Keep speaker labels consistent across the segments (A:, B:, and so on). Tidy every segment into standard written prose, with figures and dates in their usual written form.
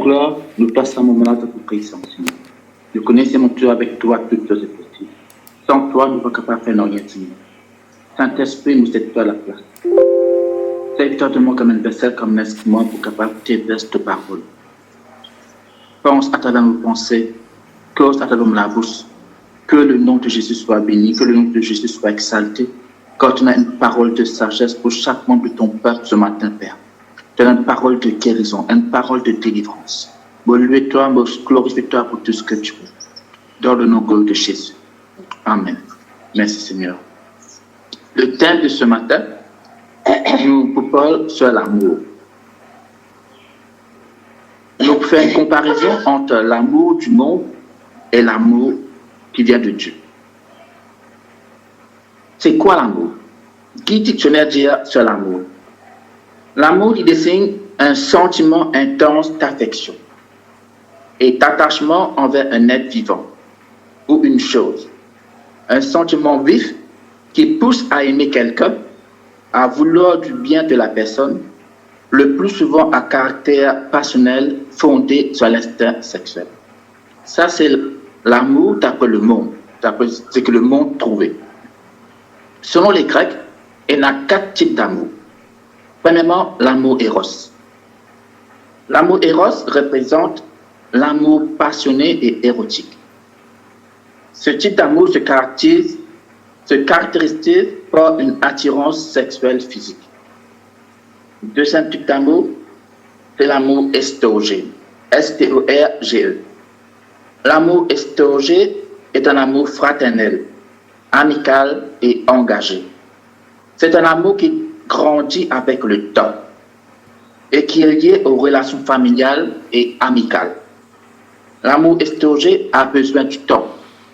A: gloire, nous passons un moment là de reconnaissance, Seigneur. Nous connaissons, mon Dieu, avec toi, toute chose est possible. Sans toi, nous ne sommes pas capables de faire rien, Seigneur. Saint-Esprit, nous sommes toi à la place. Sers-toi de moi comme un vaisselle, comme un instrument pour capable de déverser ta parole. Pense à travers nos pensées, cause à travers la bouche. Que le nom de Jésus soit béni, que le nom de Jésus soit exalté. Quand tu as une parole de sagesse pour chaque membre de ton peuple ce matin, Père. Tu as une parole de guérison, une parole de délivrance. Glorifie-toi, glorifie-toi pour tout ce que tu veux. Dans le nom de Jésus. Amen. Merci Seigneur. Le thème de ce matin nous parle sur l'amour. Nous faisons une comparaison entre l'amour du monde et l'amour qui vient de Dieu. C'est quoi l'amour? Qui dictionnaire dit sur l'amour? L'amour, il désigne un sentiment intense d'affection et d'attachement envers un être vivant ou une chose. Un sentiment vif qui pousse à aimer quelqu'un, à vouloir du bien de la personne, le plus souvent à caractère passionnel fondé sur l'instinct sexuel. Ça, c'est l'amour d'après le monde, d'après ce que le monde trouvait. Selon les Grecs, il y a 4 types d'amour. Premièrement, l'amour éros. L'amour éros représente l'amour passionné et érotique. Ce type d'amour se caractérise par une attirance sexuelle physique. Le deuxième type d'amour, c'est l'amour estorgé. S-T-O-R-G-E. L'amour estorgé est un amour fraternel, amical et engagé. C'est un amour qui grandit avec le temps et qui est lié aux relations familiales et amicales. L'amour estorgé a besoin du temps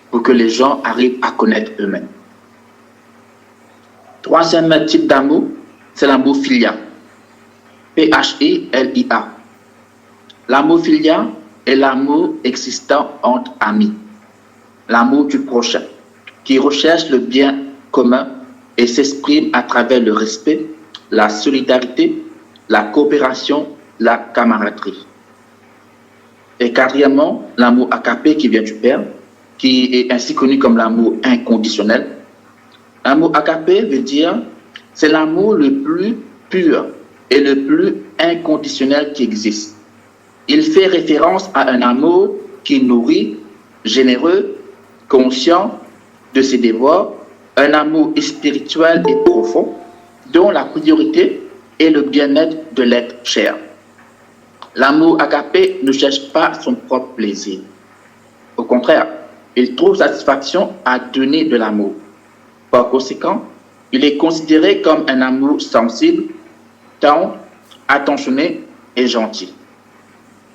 A: pour que les gens arrivent à connaître eux-mêmes. Troisième type d'amour, c'est l'amour philia. P-H-I-L-I-A. L'amour philia est l'amour existant entre amis. L'amour du prochain, qui recherche le bien commun et s'exprime à travers le respect, la solidarité, la coopération, la camaraderie. Et quatrièmement, l'amour agapé qui vient du Père, qui est ainsi connu comme l'amour inconditionnel. L'amour agapé veut dire c'est l'amour le plus pur et le plus inconditionnel qui existe. Il fait référence à un amour qui nourrit, généreux, conscient de ses devoirs, un amour spirituel et profond, dont la priorité est le bien-être de l'être cher. L'amour agapé ne cherche pas son propre plaisir. Au contraire, il trouve satisfaction à donner de l'amour. Par conséquent, il est considéré comme un amour sensible, tendre, attentionné et gentil.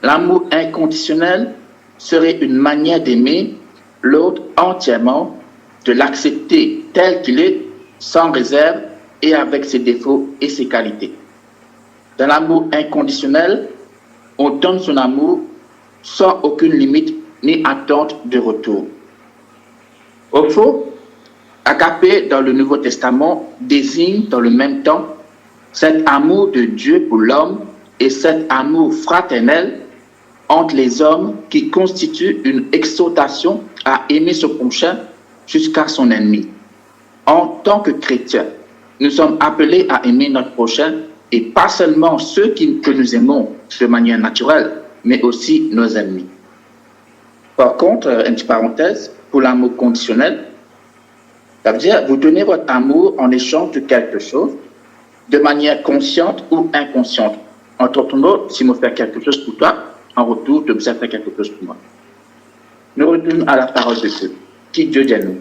A: L'amour inconditionnel serait une manière d'aimer l'autre entièrement, de l'accepter tel qu'il est, sans réserve et avec ses défauts et ses qualités. Dans l'amour inconditionnel, on donne son amour sans aucune limite ni attente de retour. Au fond, agapé dans le Nouveau Testament désigne dans le même temps cet amour de Dieu pour l'homme et cet amour fraternel entre les hommes qui constitue une exhortation à aimer son prochain jusqu'à son ennemi. En tant que chrétiens, nous sommes appelés à aimer notre prochain et pas seulement ceux que nous aimons de manière naturelle, mais aussi nos ennemis. Par contre, une petite parenthèse, pour l'amour conditionnel, ça veut dire vous donnez votre amour en échange de quelque chose, de manière consciente ou inconsciente. Entre autres, si je fais quelque chose pour toi, en retour, tu observes faire quelque chose pour moi. Nous retournons à la parole de Dieu. Qui Dieu dit à nous?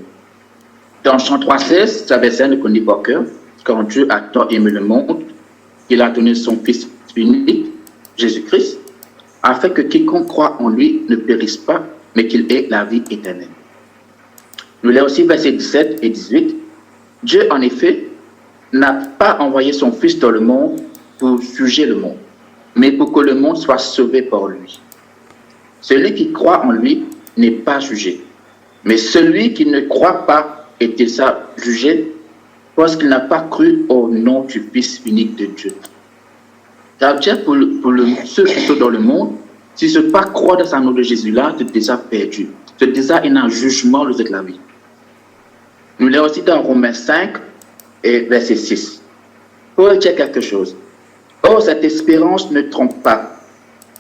A: Dans Jean 3,16, ça verset nous connaît par cœur. Quand Dieu a tant aimé le monde, il a donné son Fils unique, Jésus-Christ, afin que quiconque croit en lui ne périsse pas, mais qu'il ait la vie éternelle. Nous lisons aussi versets 17 et 18. Dieu, en effet, n'a pas envoyé son Fils dans le monde pour juger le monde, mais pour que le monde soit sauvé par lui. Celui qui croit en lui n'est pas jugé, mais celui qui ne croit pas est déjà jugé parce qu'il n'a pas cru au nom du Fils unique de Dieu. Ça veut dire pour ceux qui sont dans le monde, Si ce pas croire dans sa nom de Jésus-là, tu es déjà perdu. Tu es déjà un jugement de toute la vie. Nous l'avons aussi dans Romains 5 et verset 6. Paul dit quelque chose. Or, cette espérance ne trompe pas,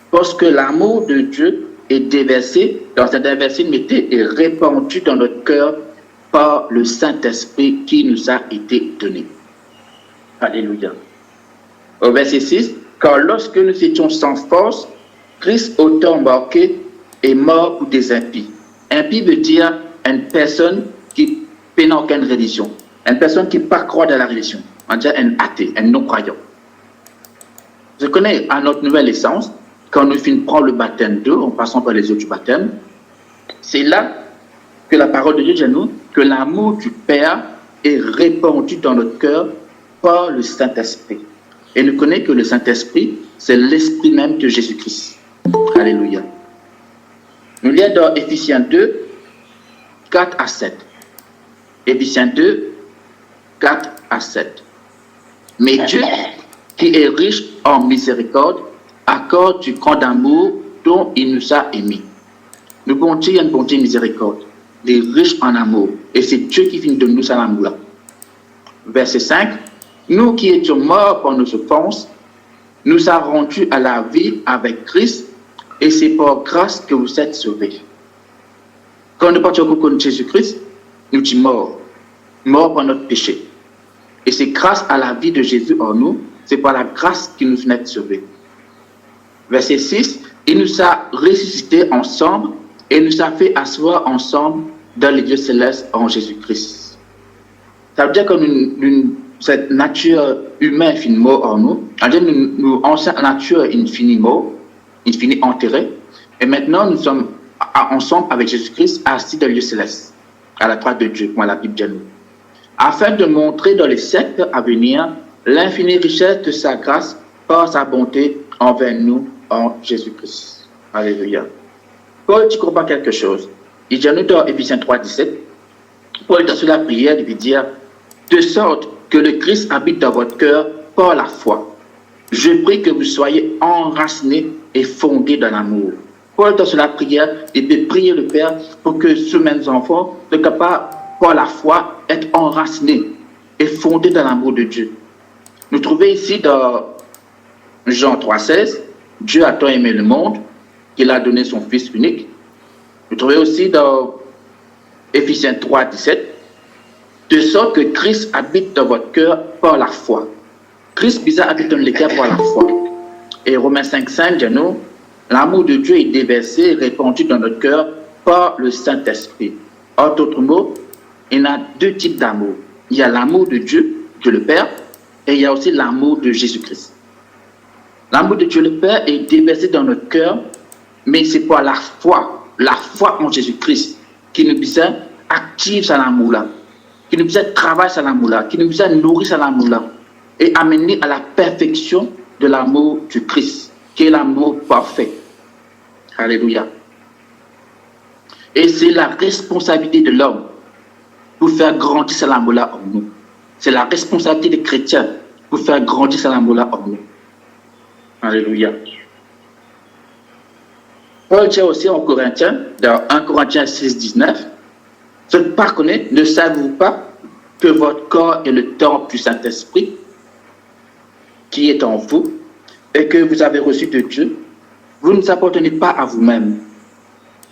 A: parce que l'amour de Dieu est déversé, dans cette verset, est répandu dans notre cœur par le Saint-Esprit qui nous a été donné. Alléluia. Au verset 6, car lorsque nous étions sans force, Christ autant marqué est mort pour des impies. Impie veut dire une personne qui n'a aucune religion, une personne qui ne pas croire dans la religion, on dit un athée, un non-croyant. Je connais à notre nouvelle essence, quand nous finissons prendre le baptême d'eau, en passant par les eaux du baptême, c'est là que la parole de Dieu dit à nous que l'amour du Père est répandu dans notre cœur par le Saint-Esprit. Et nous connaissons que le Saint-Esprit, c'est l'Esprit même de Jésus-Christ. Alléluia. Nous lisons dans Éphésiens 2, 4 à 7. Éphésiens 2, 4 à 7. Mais Dieu, qui est riche en miséricorde, accorde du grand amour dont il nous a aimés. Nous bonté, il y a une bonté miséricorde. Il est riche en amour. Et c'est Dieu qui finit de nous cet amour-là. Verset 5. Nous qui étions morts pour nos offenses, nous a rendus à la vie avec Christ, et c'est par grâce que vous êtes sauvés. Quand nous partions pour Jésus-Christ, nous sommes morts pour notre péché. Et c'est grâce à la vie de Jésus en nous, c'est par la grâce qu'il nous venait de sauver. Verset 6, il nous a ressuscités ensemble et nous a fait asseoir ensemble dans les lieux célestes en Jésus-Christ. Ça veut dire que cette nature humaine finit mort en nous, c'est-à-dire nous ancienne nature infinie mort, infinie enterrée, et maintenant nous sommes ensemble avec Jésus-Christ assis dans les lieux célestes, à la droite de Dieu, comme la Bible dit nous, afin de montrer dans les siècles à venir l'infinie richesse de sa grâce par sa bonté envers nous en Jésus-Christ. Alléluia. Paul, tu comprends quelque chose? Il dit à nous dans Éphésiens 3, 17, Paul, dans la prière, il veut dire, de sorte que le Christ habite dans votre cœur par la foi. Je prie que vous soyez enracinés et fondés dans l'amour. Paul, dans la prière, il peut prier le Père pour que ce mêmes enfants soient capables, par la foi, être enracinés et fondés dans l'amour de Dieu. Nous trouvons ici dans Jean 3, 16, Dieu a tant aimé le monde qu'il a donné son Fils unique. Nous trouvons aussi dans Éphésiens 3, 17, de sorte que Christ habite dans votre cœur par la foi. Christ bizarre habite dans le cœur par la foi. Et Romains 5, 5 dit nous, l'amour de Dieu est déversé et répandu dans notre cœur par le Saint-Esprit. En d'autres mots, il y a deux types d'amour. Il y a l'amour de Dieu, Dieu le Père, et il y a aussi l'amour de Jésus-Christ. L'amour de Dieu le Père est déversé dans notre cœur, mais c'est par la foi en Jésus-Christ, qui nous besoin active cet amour-là, qui nous besoin travailler cet amour-là, qui nous besoin nourrir cet amour-là, et amener à la perfection de l'amour du Christ, qui est l'amour parfait. Alléluia. Et c'est la responsabilité de l'homme pour faire grandir cet amour-là en nous. C'est la responsabilité des chrétiens pour faire grandir cet amour-là en nous. Alléluia. Paul dit aussi en Corinthiens, dans 1 Corinthiens 6, 19, ce pas connaître, ne savez-vous pas que votre corps est le temple du Saint-Esprit qui est en vous et que vous avez reçu de Dieu? Vous ne vous appartenez pas à vous-même.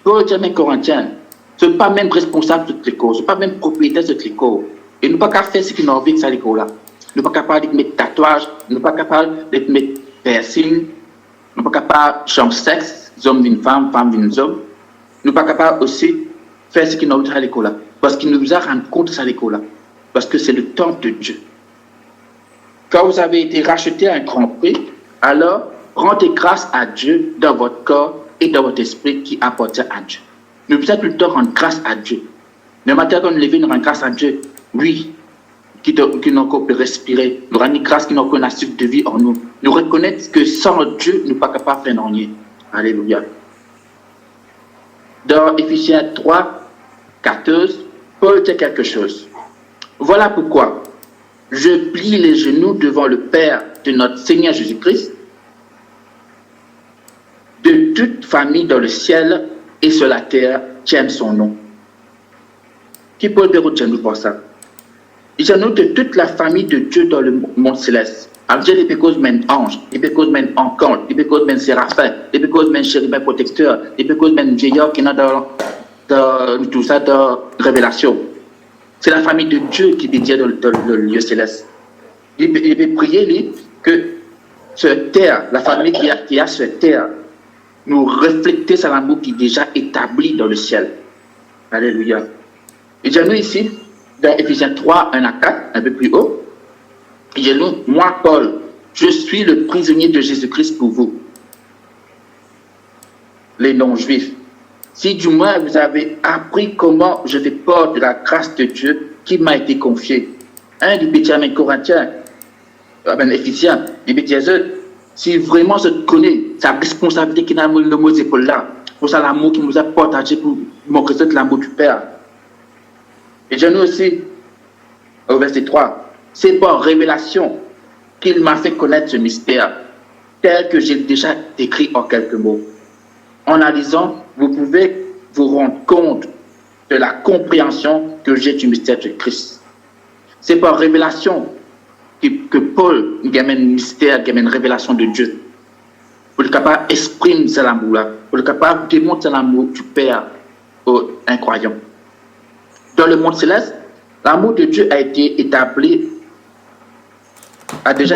A: Paul dit à Corinthiens, ce n'est pas même responsable de toutes les corps, ce n'est pas même propriétaire de toutes les corps. Et nous ne pouvons pas faire ce qui nous envie de ça les corps là. Nous ne sommes pas capables de mettre tatouage, nous ne sommes pas capables de mettre piercing, nous ne sommes pas capables de changer sexe, hommes d'une femme, femme d'une homme. Nous ne sommes pas capables aussi de faire ce qui nous envie de ça les corps là. Parce qu'il nous a rendu compte de ça les corps là. Parce que c'est le temple de Dieu. Quand vous avez été racheté à un grand prix, alors rendez grâce à Dieu dans votre corps et dans votre esprit qui appartient à Dieu. Nous devons tout le temps rendre grâce à Dieu. Le matin quand nous levons, nous rendons grâce à Dieu. Oui, qui nous encore peut respirer. Nous rendons grâce qui nous encore une suite de vie en nous. Nous reconnaissons que sans Dieu, nous ne sommes pas capables de faire rien. Alléluia. Dans Éphésiens 3, 14, Paul dit quelque chose. Voilà pourquoi je plie les genoux devant le Père de notre Seigneur Jésus-Christ, de toute famille dans le ciel et sur la terre qui aime son nom. Qui peut le dire pour ça? Il nous de toute la famille de Dieu dans le monde céleste. Alors, Dieu peut cause même ange, il peut cause même encante, il peut cause même séraphin, il peut cause même chérubin protecteur, il peut cause même vieillard qui est dans tout ça dans Révélation. C'est la famille de Dieu qui détient dans le lieu céleste. Il peut prier, lui, que sur terre, la famille qui a sur terre, nous refléter sur l'amour qui est déjà établi dans le ciel. Alléluia. Et j'ai nous ici, dans Éphésiens 3, 1 à 4, un peu plus haut, j'ai nous, moi, Paul, je suis le prisonnier de Jésus-Christ pour vous, les non-juifs. Si du moins vous avez appris comment je fais porte de la grâce de Dieu qui m'a été confiée. Un du petit amen Corinthiens, Éphésiens, du petit si vraiment je connais sa responsabilité qui n'a le mot épaules là, pour ça l'amour qui nous a partagé pour montrer l'amour du Père. Et j'ai nous aussi, au verset 3, c'est par révélation qu'il m'a fait connaître ce mystère, tel que j'ai déjà décrit en quelques mots. En analysant, vous pouvez vous rendre compte de la compréhension que j'ai du mystère de Christ. C'est par révélation que Paul gagne un mystère, gagne une révélation de Dieu. Pour le capable d'exprimer cet amour-là, pour le capable de démontrer l'amour du Père aux incroyants. Dans le monde céleste, l'amour de Dieu a déjà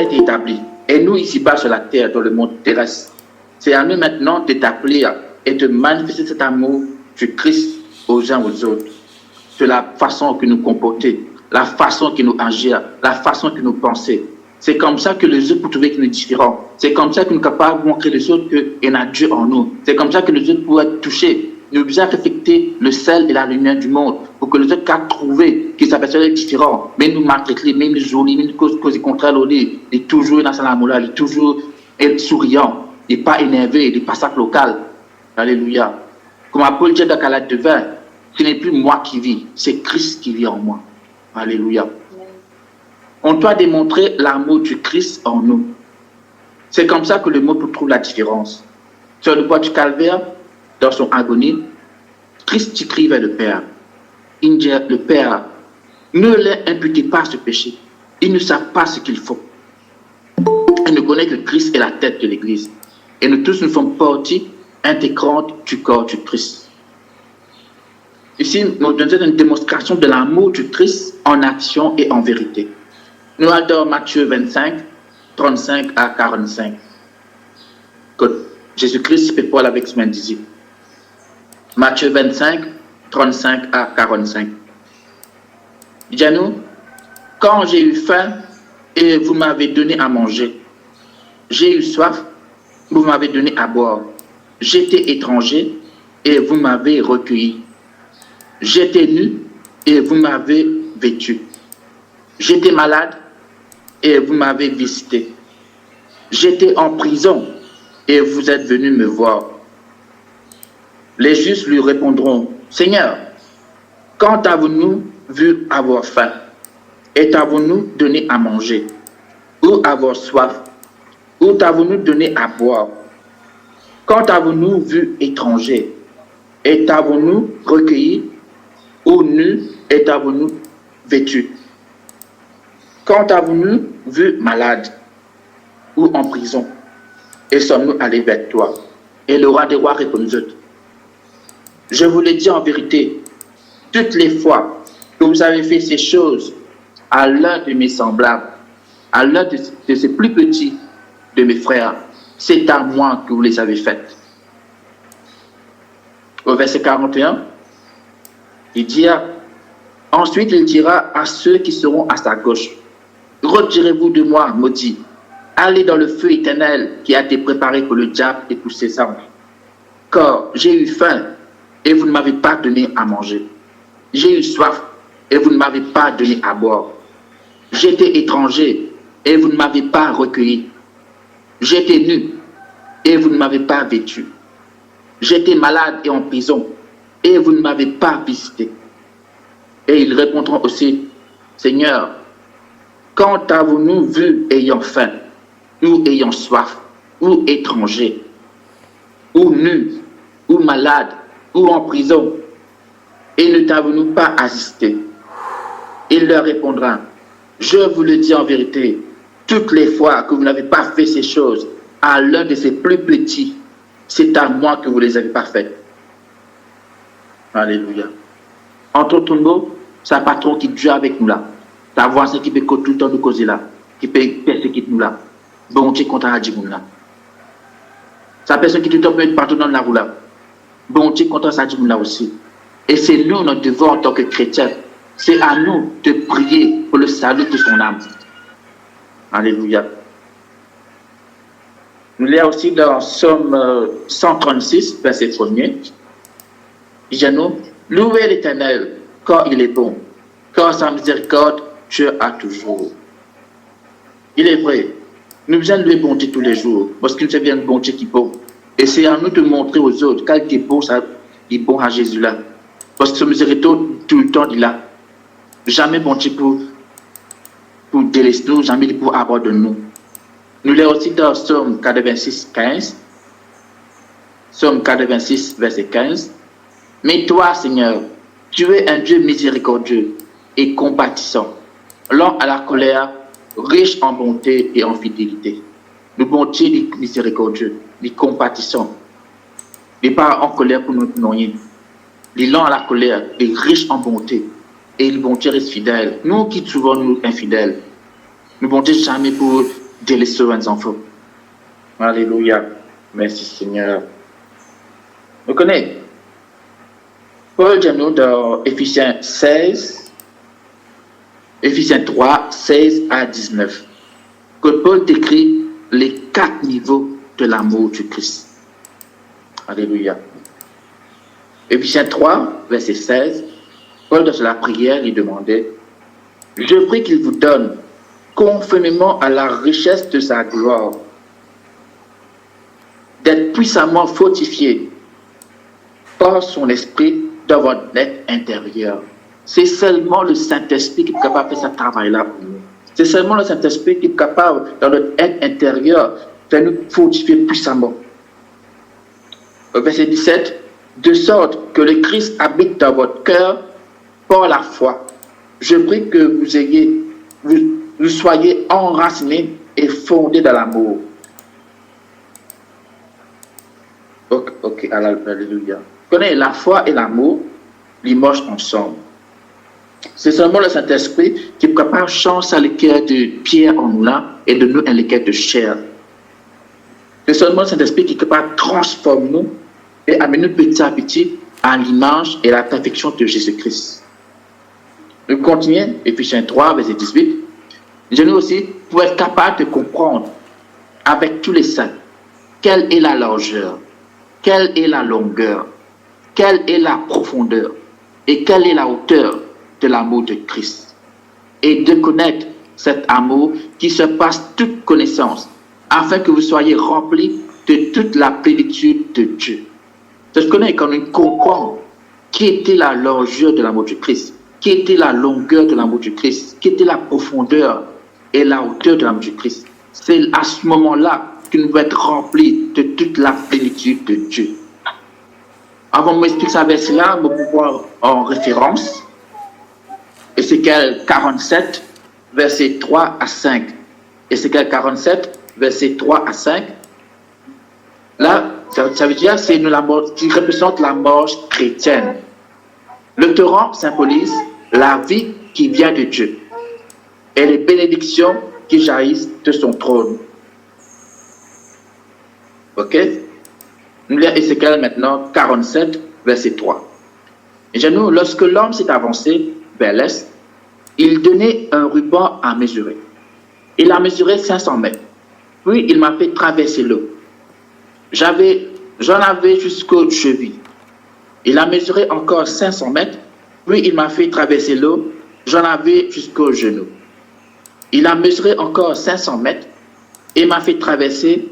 A: été établi. Et nous, ici-bas sur la terre, dans le monde terrestre, c'est à nous maintenant d'établir et de manifester cet amour du Christ aux uns aux autres. De la façon que nous comporter, la façon que nous agir, la façon que nous penser. C'est comme ça que les autres peuvent trouver que nous sommes différents. C'est comme ça que nous sommes capables de montrer les autres qu'il y a Dieu en nous. C'est comme ça que les autres pourraient être touchés. Nous devons refléter le sel et la lumière du monde pour que les autres puissent trouver qu'ils s'aperçoivent différents. Mais nous maltraiter, même les jolis, même les causes contraires, il est toujours dans sa amour-là, il est toujours souriant, il n'est pas énervé, il n'est pas sac local. Alléluia. Comme Paul dit dans Galates 2:20, ce n'est plus moi qui vis, c'est Christ qui vit en moi. Alléluia. On doit démontrer l'amour du Christ en nous. C'est comme ça que le monde trouve la différence. Sur le bois du calvaire, dans son agonie, Christ crie vers le Père. Il dit, le Père, ne leur imputez pas ce péché. Ils ne savent pas ce qu'il faut. Ils ne connaissent que Christ est la tête de l'Église. Et nous tous, nous sommes partie intégrante du corps du Christ. Ici, nous donnons une démonstration de l'amour du Christ en action et en vérité. Nous allons dans Matthieu 25, 35 à 45. Que Jésus-Christ fait Paul avec ses disciples. Matthieu 25, 35 à 45. Dis-nous, quand j'ai eu faim et vous m'avez donné à manger, j'ai eu soif, vous m'avez donné à boire, j'étais étranger et vous m'avez recueilli, j'étais nu et vous m'avez vêtu, j'étais malade et vous m'avez visité, j'étais en prison et vous êtes venu me voir. Les justes lui répondront, Seigneur, quand avons-nous vu avoir faim? Et t'avons-nous donné à manger? Ou avoir soif? Ou t'avons-nous donné à boire? Quand avons-nous vu étranger? Et t'avons-nous recueilli? Ou nu? Et t'avons-nous vêtu? Quand avons-nous vu malade? Ou en prison? Et sommes-nous allés vers toi? Et le roi des rois répond aux autres. Je vous le dis en vérité, toutes les fois que vous avez fait ces choses à l'un de mes semblables, à l'un de ces plus petits de mes frères, c'est à moi que vous les avez faites. Au verset 41, il dit, ensuite il dira à ceux qui seront à sa gauche, retirez-vous de moi, maudits, allez dans le feu éternel qui a été préparé pour le diable et pour ses anges. Car j'ai eu faim, et vous ne m'avez pas donné à manger. J'ai eu soif, et vous ne m'avez pas donné à boire. J'étais étranger, et vous ne m'avez pas recueilli. J'étais nu, et vous ne m'avez pas vêtu. J'étais malade et en prison, et vous ne m'avez pas visité. Et ils répondront aussi, Seigneur, quand avons-nous vu ayant faim, ou ayant soif, ou étranger, ou nu, ou malade, ou en prison, et ne t'avons-nous pas assisté? Il leur répondra, je vous le dis en vérité, toutes les fois que vous n'avez pas fait ces choses à l'un de ces plus petits, c'est à moi que vous les avez pas faites. Alléluia. Entre autres mots, c'est un patron qui dure avec nous là. C'est un voisin qui peut tout le temps nous causer là, qui peut persécuter nous là. Bon Dieu contre la djimoun là. C'est la personne qui tout le temps peut être partout dans la roue là. Bon Dieu contre sa djimoun là aussi. Et c'est nous notre devoir en tant que chrétiens. C'est à nous de prier pour le salut de son âme. Alléluia. Nous lisons aussi dans Somme 136, verset 1er. Dis-nous, louez l'Éternel, car il est bon, car sa miséricorde Dieu a toujours. Il est vrai, nous devons louer bon Dieu tous les jours, parce qu'il nous vient de bon Dieu qui est bon. Et c'est à nous de montrer aux autres qu'il est bon, ça, il est bon à Jésus là. Parce que sa miséricorde tout le temps il est là. Jamais bon Dieu pour délaisser nous, jamais pour abandonner nous. Nous lisons aussi dans Somme 86, 15. Somme 86, verset 15. Mais toi, Seigneur, tu es un Dieu miséricordieux et compatissant, lent à la colère, riche en bonté et en fidélité. Le bon Dieu est miséricordieux, il est compatissant. Il n'est pas en colère pour nous noyer. Il est lent à la colère, il est riche en bonté. Et le bon Dieu reste fidèle. Nous qui souvent nous infidèles, le bon Dieu jamais pour délaisser nos enfants. Alléluia. Merci Seigneur. Vous connaissez Paul dit nous dans Éphésiens 3, 16 à 19, que Paul décrit les 4 niveaux de l'amour du Christ. Alléluia. Éphésiens 3, verset 16, Paul dans la prière, il demandait, je prie qu'il vous donne, conformément à la richesse de sa gloire, d'être puissamment fortifié par son esprit dans votre être intérieur. C'est seulement le Saint-Esprit qui est capable de faire ce travail-là pour nous. C'est seulement le Saint-Esprit qui est capable, dans notre être intérieur, de nous fortifier puissamment. Verset 17, de sorte que le Christ habite dans votre cœur par la foi. Je prie que vous soyez enracinés et fondés dans l'amour. Ok, alléluia. Connaissez la foi et l'amour, ils marchent ensemble. C'est seulement le Saint-Esprit qui est capable de changer le cœur de pierre en nous là et de nous un cœur de chair. C'est seulement le Saint-Esprit qui est capable de transformer nous et amener nous petit à petit à l'image et à la perfection de Jésus-Christ. Nous continuons, Éphésiens 3, verset 18. Je nous aussi, pour être capable de comprendre avec tous les saints quelle est la largeur, quelle est la longueur, quelle est la profondeur et quelle est la hauteur de l'amour de Christ. Et de connaître cet amour qui surpasse toute connaissance, afin que vous soyez remplis de toute la plénitude de Dieu. C'est ce qu'on est quand on comprend qui était la largeur de l'amour du Christ, qui était la longueur de l'amour du Christ, qui était la profondeur et la hauteur de l'amour du Christ. C'est à ce moment-là que nous devons être remplis de toute la plénitude de Dieu. Avant de m'expliquer ça verset-là, je vais pouvoir en référence. Ézéchiel 47, verset 3 à 5. Ézéchiel 47, verset 3 à 5. Là, ça veut dire que c'est la mort qui représente la mort chrétienne. Le torrent symbolise la vie qui vient de Dieu et les bénédictions qui jaillissent de son trône. Ok? Nous lisons Ézéchiel maintenant 47, verset 3. Et nous, lorsque l'homme s'est avancé vers l'est, il donnait un ruban à mesurer. Il a mesuré 500 mètres. Puis il m'a fait traverser l'eau. J'en avais jusqu'aux chevilles. Il a mesuré encore 500 mètres. Puis il m'a fait traverser l'eau. J'en avais jusqu'aux genoux. Il a mesuré encore 500 mètres et m'a fait traverser.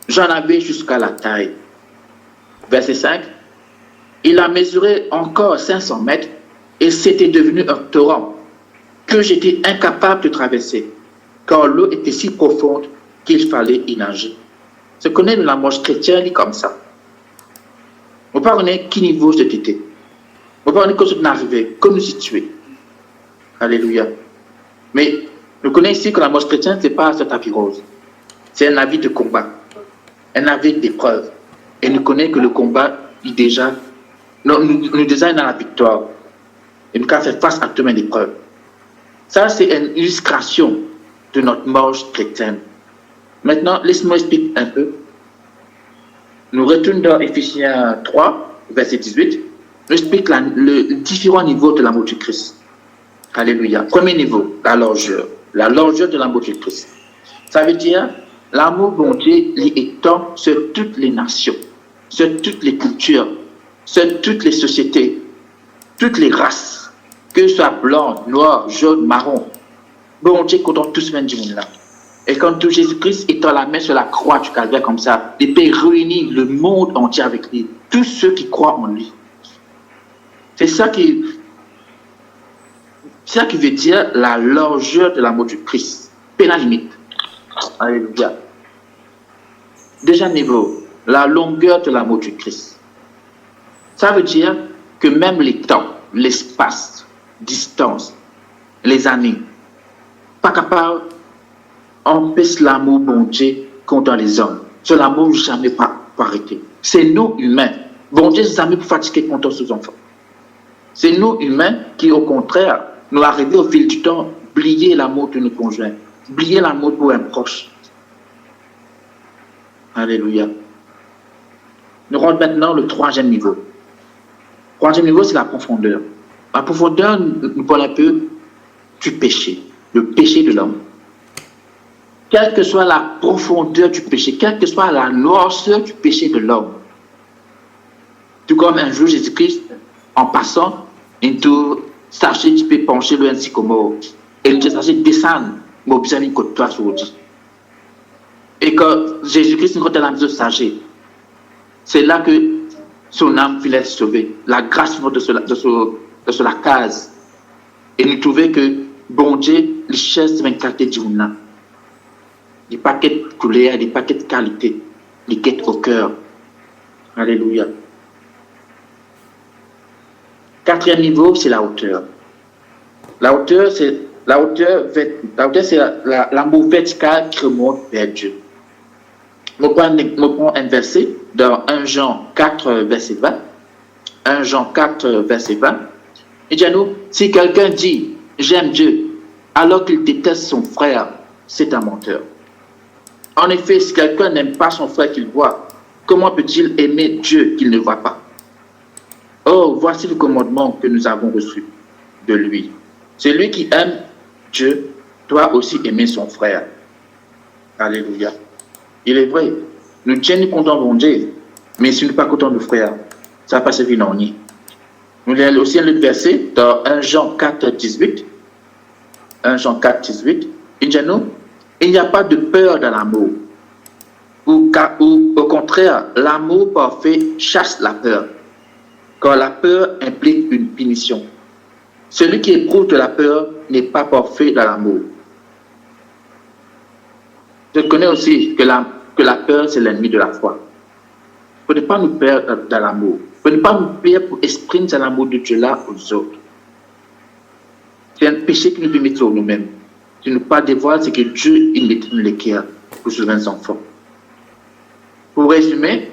A: J'en avais jusqu'à la taille. Verset 5. Il a mesuré encore 500 mètres et c'était devenu un torrent que j'étais incapable de traverser, car l'eau était si profonde qu'il fallait y nager. Ce qu'on est de la marche chrétienne est comme ça. On peut connaître qui niveau de t'étais. On peut connaître que tu n'arrivais, comme nous situer. Alléluia. Mais nous connaissons ici que la mort chrétienne, ce n'est pas ce tapis rose. C'est un avis de combat, un avis d'épreuve. Et nous connaissons que le combat, nous déjà dans la victoire. Et nous avons fait face à toutes les épreuves. Ça, c'est une illustration de notre marche chrétienne. Maintenant, laisse-moi expliquer un peu. Nous retournons dans Éphésiens 3, verset 18. Nous explique le différents niveaux de l'amour du Christ. Alléluia. Premier niveau, la largeur. La largeur de l'amour du Christ. Ça veut dire, l'amour bon Dieu étend sur toutes les nations, sur toutes les cultures, sur toutes les sociétés, toutes les races, que ce soit blanc, noir, jaune, marron. Bon Dieu content tous même du monde là. Et quand tout Jésus-Christ étend la main sur la croix du calvaire comme ça, il peut réunir le monde entier avec lui, tous ceux qui croient en lui. C'est ça qui veut dire la largeur de l'amour du Christ. Pas la limite. Alléluia. Deuxième niveau, la longueur de l'amour du Christ. Ça veut dire que même les temps, l'espace, distance, les années, pas capable d'empêcher l'amour bon Dieu contre les hommes. Ce l'amour jamais pas arrêté. C'est nous humains. Bon Dieu jamais pour fatiguer contre ses enfants. C'est nous humains qui, au contraire, nous arrivons au fil du temps, oublier l'amour de nos conjoints, oublier l'amour pour un proche. Alléluia. Nous rentrons maintenant le troisième niveau. Le troisième niveau, c'est la profondeur. La profondeur nous parle un peu du péché, le péché de l'homme. Quelle que soit la profondeur du péché, quelle que soit la noirceur du péché de l'homme, tout comme un jour Jésus-Christ, en passant, il sachet tu peux pencher le sycomore et il te sachet descendre, mais besoin d'une côte toi sur lui. Et quand Jésus-Christ nous la maison sachet, c'est là que son âme voulait être sauvée. La grâce de la case. Et nous trouvons que bon Dieu, richesse de 24 d'Ivouna. Des paquets de couleurs, des paquets de qualité, des quêtes au cœur. Alléluia. Quatrième niveau, c'est la hauteur. La hauteur, c'est l'amour vertical qui remonte vers Dieu. Je prends un verset dans 1 Jean 4, verset 20. 1 Jean 4, verset 20. Il dit à nous, si quelqu'un dit « j'aime Dieu » alors qu'il déteste son frère, c'est un menteur. En effet, si quelqu'un n'aime pas son frère qu'il voit, comment peut-il aimer Dieu qu'il ne voit pas? Oh, voici le commandement que nous avons reçu de lui. Celui qui aime Dieu doit aussi aimer son frère. Alléluia. Il est vrai, nous tiens contents de Dieu, mais si nous ne sommes pas contents de frère, ça va pas se finir. Nous lisons aussi un autre verset dans 1 Jean 4, 18. 1 Jean 4, 18. Il dit nous, il n'y a pas de peur dans l'amour. Ou au contraire, l'amour parfait chasse la peur. Car la peur implique une punition. Celui qui éprouve de la peur n'est pas parfait dans l'amour. Je connais aussi que la peur, c'est l'ennemi de la foi. Il ne faut pas nous perdre dans l'amour. Il ne faut pas nous perdre pour exprimer l'amour de Dieu là aux autres. C'est un péché que nous devons mettre sur nous-mêmes. Si nous ne pas dévoiler, c'est que Dieu, il met dans les cœurs pour sauver les enfants. Pour résumer,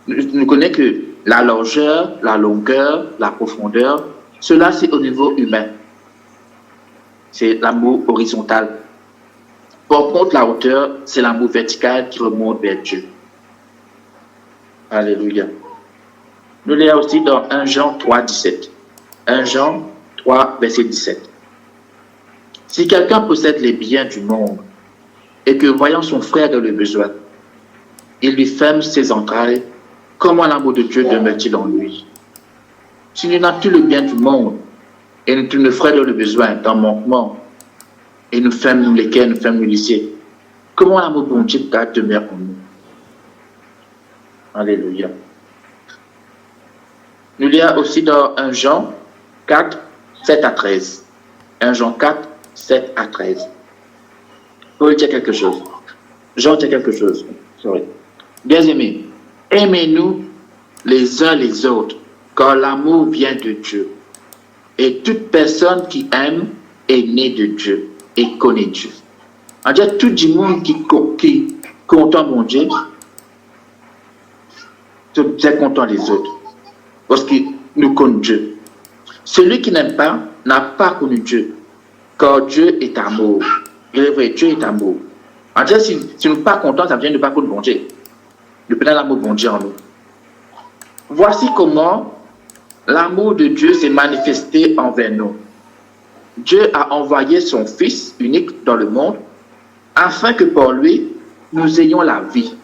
A: nous connaissons que la largeur, la longueur, la profondeur, cela c'est au niveau humain. C'est l'amour horizontal. Par contre, la hauteur, c'est l'amour vertical qui remonte vers Dieu. Alléluia. Nous lisons aussi dans 1 Jean 3, 17. 1 Jean 3, verset 17. Si quelqu'un possède les biens du monde et que voyant son frère dans le besoin, il lui ferme ses entrailles, comment l'amour de Dieu demeure-t-il en lui? Si nous n'avons plus le bien du monde et nous ne frère dans le besoin, dans le manquement, et nous fermons les cœurs, nous fermons le lycée, comment l'amour de Dieu demeure en nous? Alléluia. Nous lisons aussi dans 1 Jean 4, 7 à 13. 1 Jean 4, 7 à 13. Paul dit quelque chose. Jean dit quelque chose. Sorry. Bien aimés, aimez-nous les uns les autres, car l'amour vient de Dieu. Et toute personne qui aime est née de Dieu et connaît Dieu. En fait, tout le monde qui content mon Dieu, c'est content les autres. Parce qu'ils nous connaissent Dieu. Celui qui n'aime pas n'a pas connu Dieu. Car Dieu est amour. Le vrai Dieu est amour. En fait, si nous ne sommes pas contents, ça vient de ne pas connaître mon Dieu. De perdre l'amour de mon Dieu en nous. Voici comment l'amour de Dieu s'est manifesté envers nous. Dieu a envoyé son Fils unique dans le monde afin que par lui, nous ayons la vie.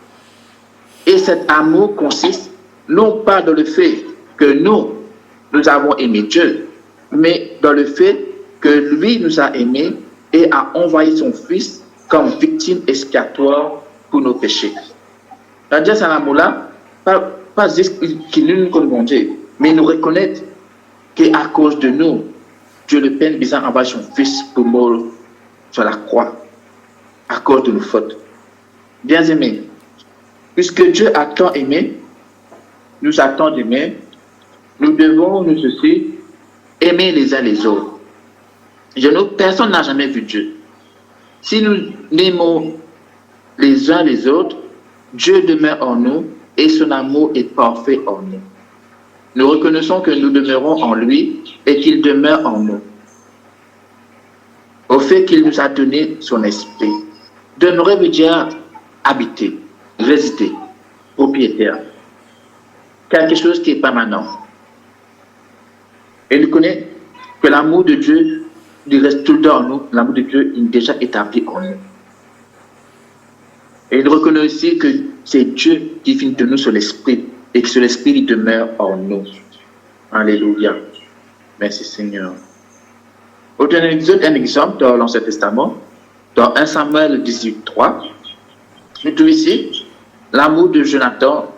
A: Et cet amour consiste non pas dans le fait que nous avons aimé Dieu, mais dans le fait que lui nous a aimés et a envoyé son Fils comme victime expiatoire pour nos péchés. C'est-à-dire, cet amour-là, pas juste qu'il nous connaît Dieu, mais nous reconnaître qu'à cause de nous, Dieu le Père nous a envoyé son Fils pour mourir sur la croix, à cause de nos fautes. Bien aimés, puisque Dieu a tant aimé, nous a tant aimé, nous devons nous aussi aimer les uns les autres. Personne n'a jamais vu Dieu. Si nous aimons les uns les autres, Dieu demeure en nous et son amour est parfait en nous. Nous reconnaissons que nous demeurons en lui et qu'il demeure en nous. Au fait qu'il nous a donné son esprit. Demeurer veut dire habiter, résider, propriétaire. Quelque chose qui est permanent. Et nous connaissons que l'amour de Dieu, il reste tout le temps en nous. L'amour de Dieu est déjà établi en nous. Et nous reconnaissons aussi que c'est Dieu qui vient de nous sur l'esprit et que sur l'esprit il demeure en nous. Alléluia. Merci Seigneur. On donne un exemple dans l'Ancien Testament, dans 1 Samuel 18:3. Nous trouvons ici l'amour de Jonathan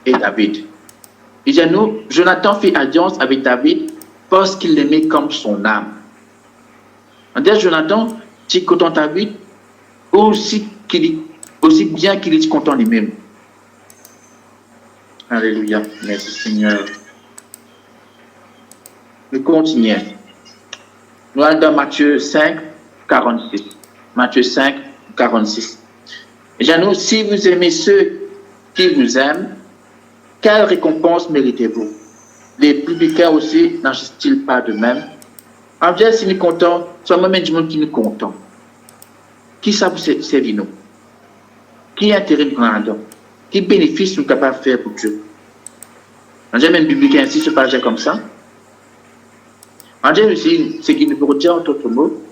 A: et David. Il dit à nous, Jonathan fit alliance avec David parce qu'il l'aimait comme son âme. On dit à Jonathan, tu es content David, aussi bien qu'il est content lui-même. Alléluia. Merci Seigneur. Nous continuons. Nous allons dans Matthieu 5, 46. Matthieu 5, 46. Et nous, si vous aimez ceux qui vous aiment, quelle récompense méritez-vous? Les publicains aussi n'agissent-ils pas de même? En fait, si nous sommes contents, c'est même du monde qui nous content. Qui ça vous servir nous? Qui intérêt nous prendre? Qui bénéfice nous capables de faire pour Dieu? En fait, même les publicains ainsi se passent comme ça. En fait, aussi, ce qu'il nous peut dire en d'autres mots,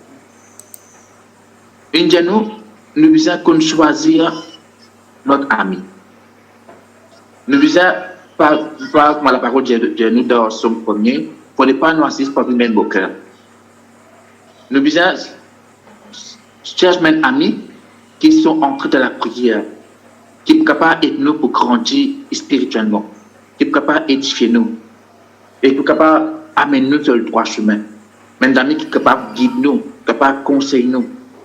A: nous devons choisir notre ami. Nous devons pas comme la parole de nous dans son premier, pour ne pas nous assister par le même au cœur. Nous devons chercher mes amis qui sont entrés dans la prière, qui sont capables d'aider nous pour grandir spirituellement, qui sont capables d'édifier nous, et qui sont capables d'amener nous sur le droit chemin. Mes amis qui sont capables de guider nous, capables de conseiller nous,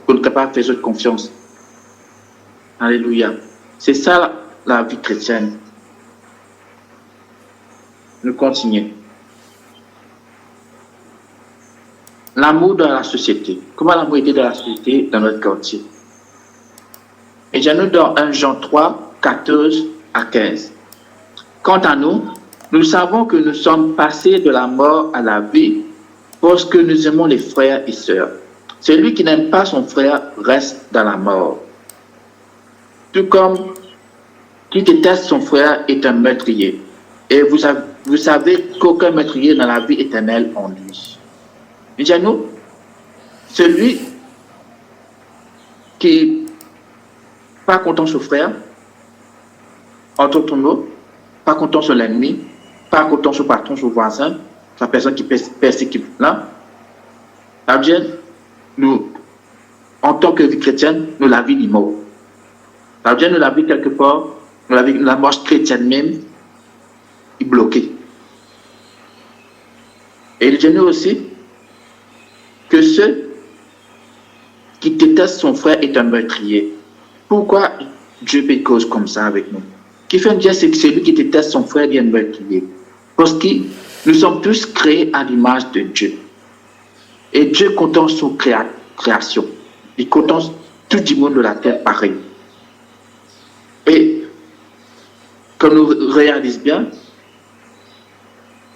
A: qui sont capables de faire confiance. Alléluia. C'est ça la vie chrétienne. Nous continuons. L'amour dans la société. Comment l'amour était dans la société, dans notre quartier? Et nous dans 1 Jean 3, 14 à 15. Quant à nous, nous savons que nous sommes passés de la mort à la vie parce que nous aimons les frères et sœurs. Celui qui n'aime pas son frère reste dans la mort. Tout comme qui déteste son frère est un meurtrier. Et vous savez qu'aucun meurtrier dans la vie éternelle en lui. Et dit à nous, celui qui n'est pas content sur son frère, en d'autres mots, pas content sur l'ennemi, pas content sur le patron, sur le voisin, la personne qui persécute là, ça veut dire, nous, en tant que vie chrétienne, nous la vie du mort. Ça veut dire, nous la vie quelque part, nous la marche chrétienne même, est bloquée. Et il dit nous aussi que ceux qui détestent son frère est un meurtrier. Pourquoi Dieu fait cause comme ça avec nous? qui fait bien, c'est que celui qui déteste son frère vient meurtrier. Parce que nous sommes tous créés à l'image de Dieu. Et Dieu contente son création. Il contente tout du monde de la terre pareil. Et quand nous réalisons bien,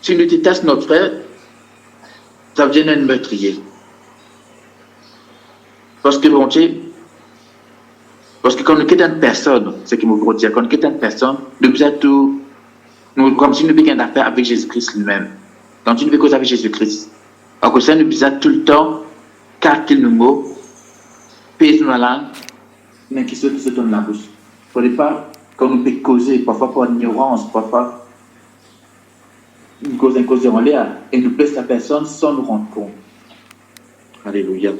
A: si nous détestons notre frère, ça devient un meurtrier. Parce que bon Dieu, parce que quand nous quittons une personne, c'est ce qu'il me dire, quand nous quittons une personne, nous faisons tout, comme si nous avions une affaire avec Jésus-Christ lui-même. Quand tu ne veux cause avec Jésus-Christ. Alors que ça, nous faisons tout le temps, car qu'il nous mots, pèse dans la langue, mais qui se donne la bouche. Il ne faut pas qu'on nous peut causer, parfois par ignorance, parfois une cause en l'air, et nous blesse la personne sans nous rendre compte. Alléluia.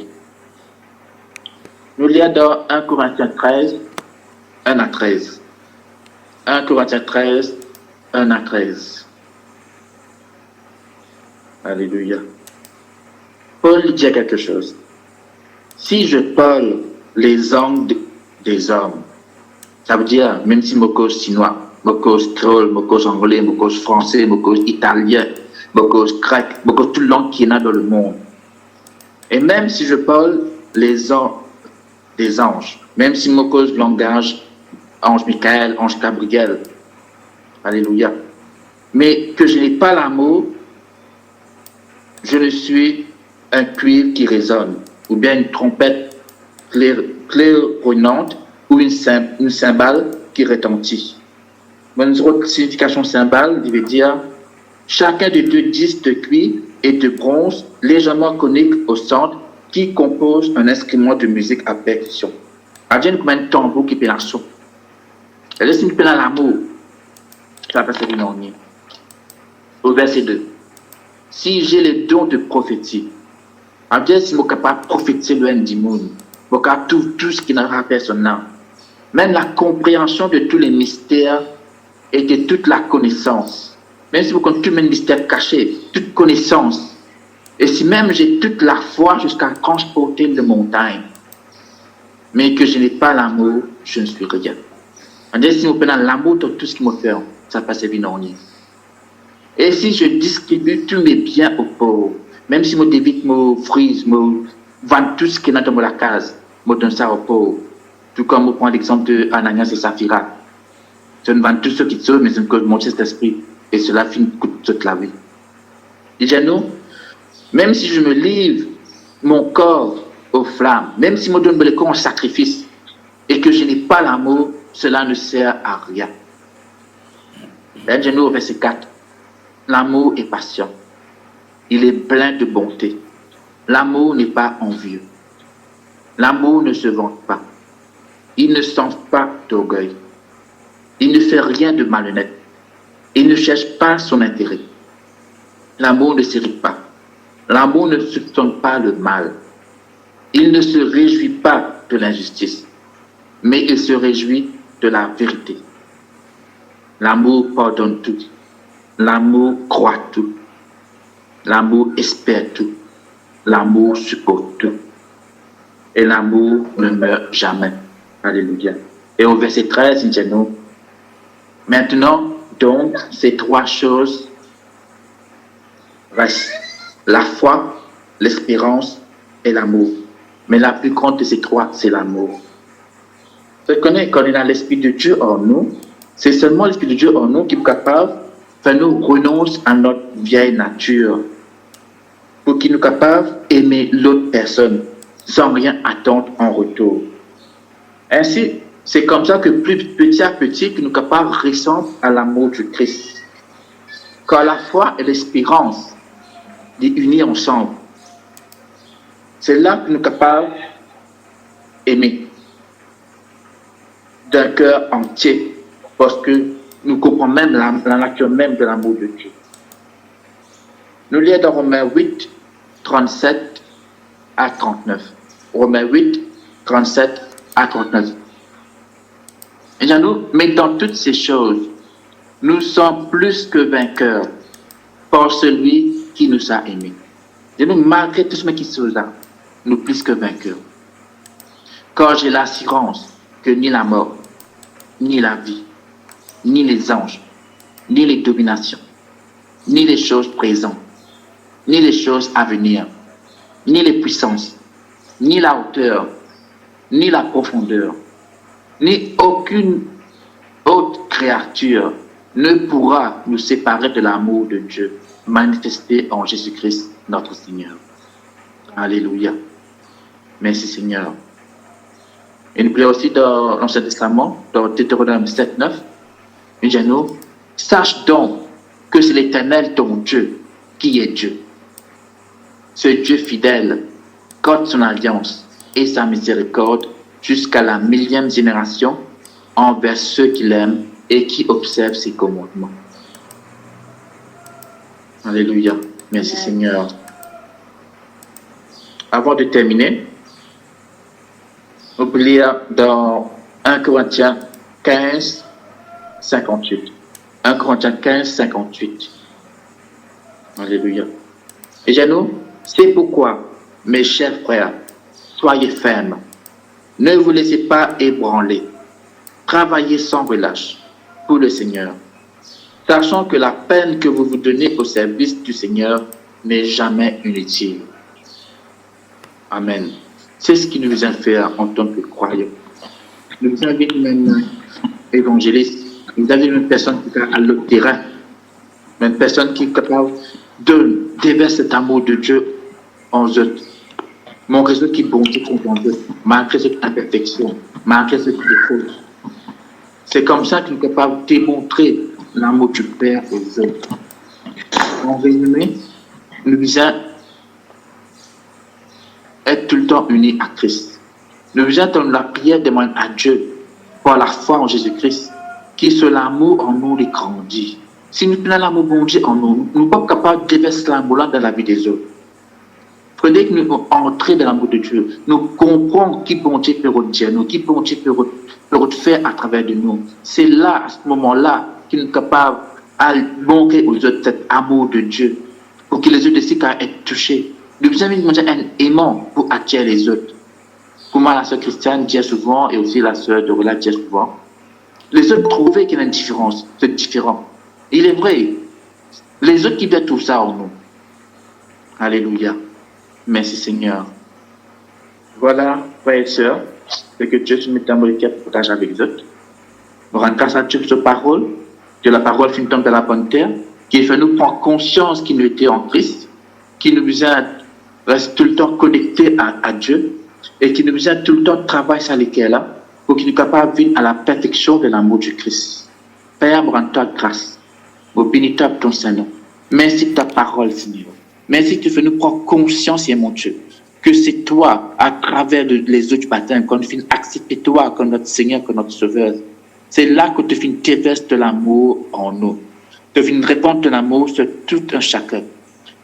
A: Nous lisons dans 1 Corinthiens 13, 1 à 13. 1 Corinthiens 13, 1 à 13. Alléluia. Paul dit quelque chose. Si je parle les langues des hommes, ça veut dire, même si je cause chinois, je cause créole, je cause anglais, je cause français, je cause italien, je cause grec, je cause toute langue qu'il y en a dans le monde. Et même si je parle les des anges, même si je cause le langage ange Michael, ange Gabriel, alléluia, mais que je n'ai pas l'amour, je ne suis un cuivre qui résonne, ou bien une trompette claironnante, ou une cymbale qui retentit. Mon autre signification cymbale, il veut dire chacun de deux disques de cuivre et de bronze légèrement conique au centre qui compose un instrument de musique à percussion. Adieu comme un tambour qui fait un son. Elle laisse une peine à l'amour. Ça va passer une au verset 2. Si j'ai le don de prophétie, adieu si je suis capable de prophétiser le du monde, je suis capable de tout ce qui n'a pas personne. Même la compréhension de tous les mystères et de toute la connaissance. Même si vous connaissez tous les mystères cachés, toute connaissance. Et si même j'ai toute la foi jusqu'à transporter les montagnes, mais que je n'ai pas l'amour, je ne suis rien. On si vous prenez l'amour de tout ce qui me fait, ça passe bien en ligne. Et si je distribue tous mes biens aux pauvres, même si je débite, je frise, je vends tout ce qui est dans la case, je donne ça aux pauvres. Tout comme je prends l'exemple de Ananias et Saphira. Je ne vends tout ce qui sauve, mais je ne cause mon Saint-Esprit. Et cela finit toute la vie. Déjà nous, même si je me livre mon corps aux flammes, même si je me donne le corps en sacrifice, et que je n'ai pas l'amour, cela ne sert à rien. Déjà nous, au verset 4. L'amour est patient. Il est plein de bonté. L'amour n'est pas envieux. L'amour ne se vante pas. Il ne sent pas d'orgueil. Il ne fait rien de malhonnête. Il ne cherche pas son intérêt. L'amour ne s'irrite pas. L'amour ne soupçonne pas le mal. Il ne se réjouit pas de l'injustice, mais il se réjouit de la vérité. L'amour pardonne tout. L'amour croit tout. L'amour espère tout. L'amour supporte tout. Et l'amour ne meurt jamais. Alléluia. Et au verset 13, il dit nous, maintenant, donc, ces trois choses restent. La foi, l'espérance et l'amour. Mais la plus grande de ces trois, c'est l'amour. Vous connaissez, quand on a l'Esprit de Dieu en nous, c'est seulement l'Esprit de Dieu en nous qui est capable de faire nous renoncer à notre vieille nature pour qu'il nous capable d'aimer l'autre personne sans rien attendre en retour. Ainsi, c'est comme ça que petit à petit, que nous sommes capables de ressembler à l'amour du Christ. Car la foi et l'espérance unis ensemble, c'est là que nous sommes capables d'aimer d'un cœur entier, parce que nous comprenons même la nature même de l'amour de Dieu. Nous lisons dans Romains 8, 37 à 39. Romains 8, 37 à 39. Et bien nous, mais dans toutes ces choses, nous sommes plus que vainqueurs par celui qui nous a aimés. Et nous, malgré tout ce qui se là, nous plus que vainqueurs. Car j'ai l'assurance que ni la mort, ni la vie, ni les anges, ni les dominations, ni les choses présentes, ni les choses à venir, ni les puissances, ni la hauteur, ni la profondeur, ni aucune autre créature ne pourra nous séparer de l'amour de Dieu manifesté en Jésus-Christ, notre Seigneur. Alléluia. Merci Seigneur. Et nous plaît aussi dans l'Ancien Testament, dans Deutéronome 7, 9, il dit à nous, sache donc que c'est l'Éternel ton Dieu qui est Dieu. Ce Dieu fidèle garde son alliance et sa miséricorde jusqu'à la 1000e génération envers ceux qui l'aiment et qui observent ses commandements. Alléluia. Merci Seigneur. Avant de terminer, on peut lire dans 1 Corinthiens 15, 58. 1 Corinthiens 15, 58. Alléluia. Et Jeannot, c'est pourquoi, mes chers frères, soyez fermes. Ne vous laissez pas ébranler. Travaillez sans relâche pour le Seigneur, sachant que la peine que vous vous donnez au service du Seigneur n'est jamais inutile. Amen. C'est ce qui nous vient faire en tant que croyants. Nous invitons même évangélistes, nous invitons une personne qui est à le terrain, une personne qui est capable de déverser cet amour de Dieu en eux. Mon réseau qui bondit contre eux, malgré cette imperfection, malgré cette défaut. C'est comme ça que nous sommes capables de démontrer l'amour du Père aux autres. En résumé, nous visons être tout le temps unis à Christ. Nous visons dans la prière demander à Dieu, par la foi en Jésus-Christ, qui sur l'amour en nous les grandit. Si nous prenons l'amour bon Dieu en nous, nous ne sommes pas capables de déverser l'amour-là dans la vie des autres. Prenez que nous entrons dans l'amour de Dieu, nous comprenons qui bon Dieu peut dire nous, qui bon Dieu peut faire à travers de nous. C'est là, à ce moment-là, qu'il est capable de montrer aux autres cet amour de Dieu, pour que les autres aussi puissent être touchés. Nous devons demander un aimant pour attirer les autres. Pour moi, la sœur Christiane dit souvent, et aussi la sœur de Rola dit souvent, les autres trouvaient qu'il y a une différence, c'est différent. Il est vrai, les autres qui veulent tout ça en nous. Alléluia. Merci Seigneur. Voilà, frères et sœurs, ce que Dieu se met en briquet pour partager avec les autres. Nous rendons grâce à Dieu pour sa parole, que la parole finit dans la bonne terre, qui fait nous prendre conscience qu'il nous était en Christ, qui nous a reste tout le temps connectés à Dieu, et qui nous a tout le temps travaillé sur lesquels là, pour qu'il nous soit capable de vivre à la perfection de l'amour du Christ. Père, rends-toi grâce. Bénis-toi ton Saint-Nom. Merci pour ta parole, Seigneur. Merci que tu fais nous prendre conscience, mon Dieu, que c'est toi, à travers les eaux du baptême, qu'on finit accepter toi comme notre Seigneur, comme notre Sauveur. C'est là que tu finis déverser de l'amour en nous. Tu finis répandre de l'amour sur tout un chacun.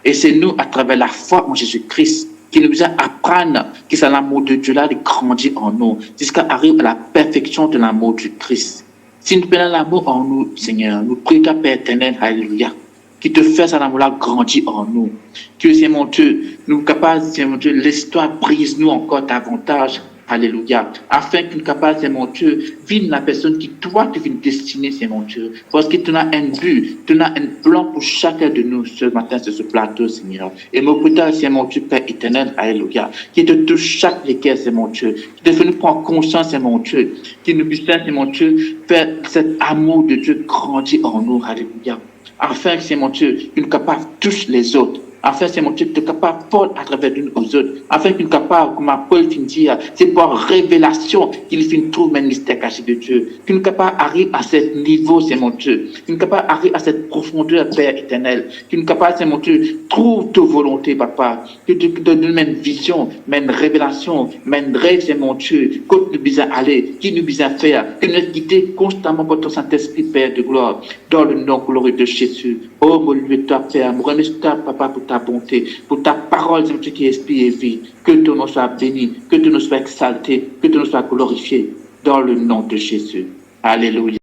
A: Et c'est nous, à travers la foi en Jésus-Christ, qui nous apprendre que c'est l'amour de Dieu là de grandir en nous, jusqu'à arriver à la perfection de l'amour du Christ. Si nous prenons l'amour en nous, Seigneur, nous prions ta Père éternel, alléluia, qui te fait cet amour-là grandir en nous. Que, c'est mon Dieu, nous sommes capables, c'est mon Dieu, l'histoire brise-nous encore davantage. Alléluia. Afin que nous capables, c'est mon Dieu, vivre la personne qui, toi, tu viens destiner, c'est mon Dieu. Parce que tu as un but, tu as un plan pour chacun de nous ce matin sur ce plateau, Seigneur. Et mon putain, c'est mon Dieu, Père éternel, alléluia. Qui te touche chaque lesquels, c'est mon Dieu. Qui te fait nous prendre conscience, c'est mon Dieu. Qui nous puisse, c'est mon Dieu, faire cet amour de Dieu grandir en nous, alléluia. Afin que, c'est mon Dieu, que nous capables toucher les autres. Afin, c'est mon Dieu, que tu es capable de parler à travers nous aux autres. Afin qu'il est capable, comme Paul finit dire, c'est par révélation qu'il finit trouver le mystère caché de Dieu. Qu'il est capable d'arriver à ce niveau, c'est mon Dieu. Qu'il est capable d'arriver à cette profondeur, Père éternel. Qu'il est capable, c'est mon Dieu, trouve ta volonté, Papa. Que tu donnes une vision, une révélation, une rêve, c'est mon Dieu. Que nous puissions aller, qui nous puissions faire. Que nous guider constamment par ton Saint-Esprit, Père de gloire. Dans le nom glorieux de Jésus. Oh, mon Dieu, toi, Père. Je remercie toi, Papa, pour ta bonté, pour ta parole, c'est Dieu qui est esprit et vie. Que ton nom soit béni, que ton nom soit exalté, que ton nom soit glorifié dans le nom de Jésus. Alléluia.